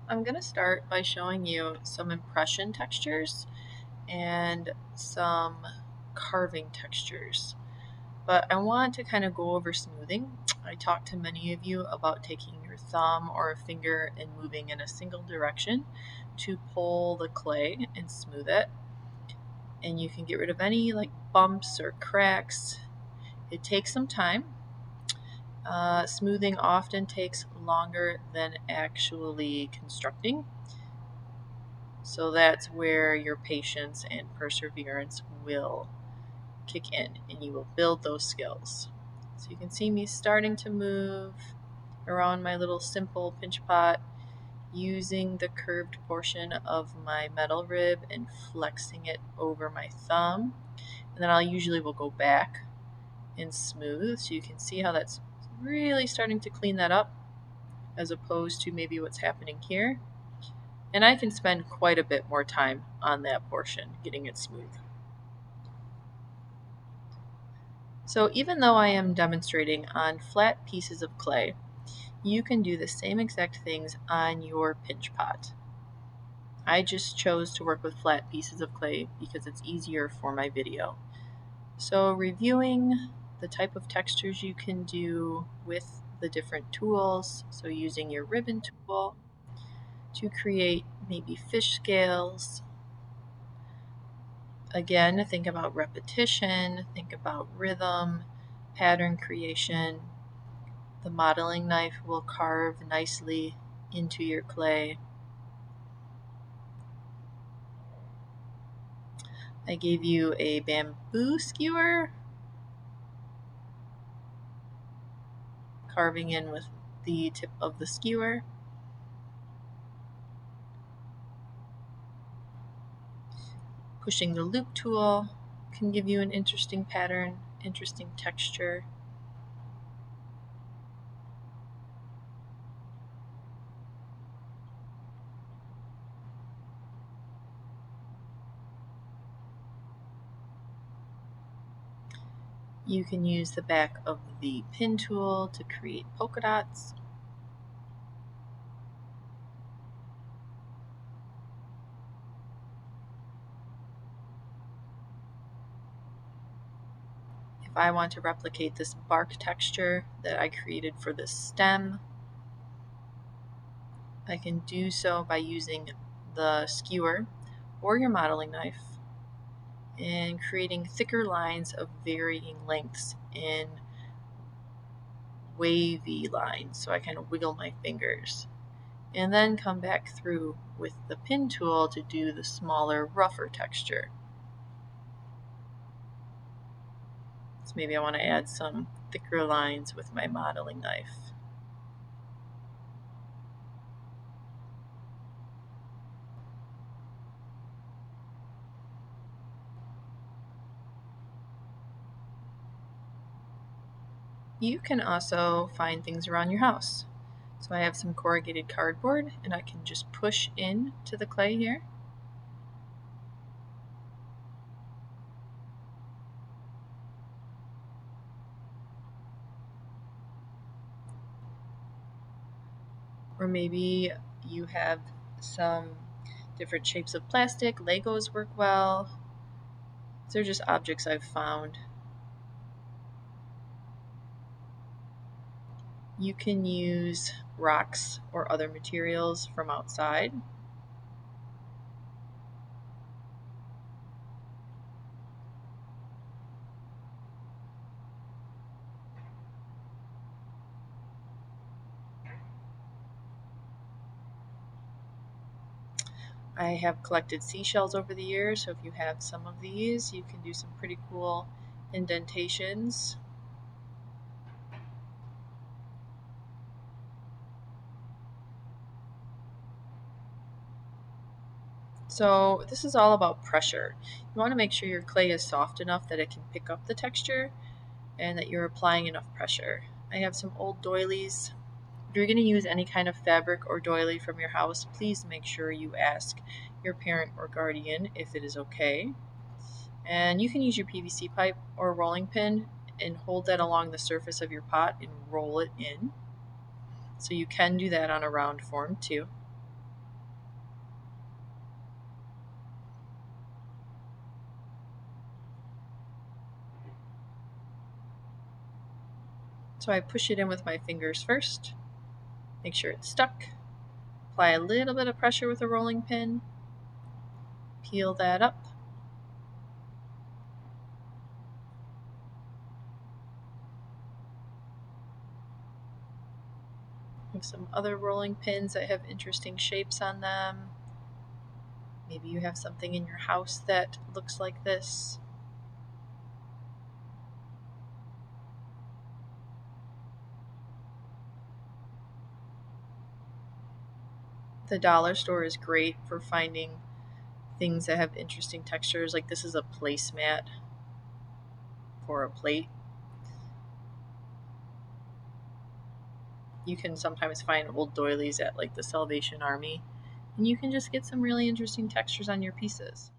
I'm going to start by showing you some impression textures and some carving textures. But I want to kind of go over smoothing. I talked to many of you about taking your thumb or a finger and moving in a single direction to pull the clay and smooth it. And you can get rid of any like bumps or cracks. It takes some time. Smoothing often takes longer than actually constructing. So that's where your patience and perseverance will kick in and you will build those skills. So you can see me starting to move around my little simple pinch pot using the curved portion of my metal rib and flexing it over my thumb. And then I'll usually will go back and smooth. So you can see how that's really starting to clean that up as opposed to maybe what's happening here. And I can spend quite a bit more time on that portion, getting it smooth. So even though I am demonstrating on flat pieces of clay, you can do the same exact things on your pinch pot. I just chose to work with flat pieces of clay because it's easier for my video. So reviewing the type of textures you can do with the different tools, so using your ribbon tool to create maybe fish scales. Again, think about repetition, think about rhythm, pattern creation. The modeling knife will carve nicely into your clay. I gave you a bamboo skewer, carving in with the tip of the skewer. Pushing the loop tool can give you an interesting pattern, interesting texture. You can use the back of the pin tool to create polka dots. If I want to replicate this bark texture that I created for this stem, I can do so by using the skewer or your modeling knife and creating thicker lines of varying lengths in wavy lines. So I kind of wiggle my fingers and then come back through with the pin tool to do the smaller, rougher texture. So maybe I want to add some thicker lines with my modeling knife. You can also find things around your house. So I have some corrugated cardboard and I can just push in to the clay here. Or maybe you have some different shapes of plastic. Legos work well. They're just objects I've found. You can use rocks or other materials from outside. I have collected seashells over the years, so if you have some of these, you can do some pretty cool indentations. So this is all about pressure. You want to make sure your clay is soft enough that it can pick up the texture and that you're applying enough pressure. I have some old doilies. If you're going to use any kind of fabric or doily from your house, please make sure you ask your parent or guardian if it is okay. And you can use your PVC pipe or rolling pin and hold that along the surface of your pot and roll it in. So you can do that on a round form too. So I push it in with my fingers first, make sure it's stuck, apply a little bit of pressure with a rolling pin, peel that up. I have some other rolling pins that have interesting shapes on them. Maybe you have something in your house that looks like this. The dollar store is great for finding things that have interesting textures. Like this is a placemat for a plate. You can sometimes find old doilies at like the Salvation Army, and you can just get some really interesting textures on your pieces.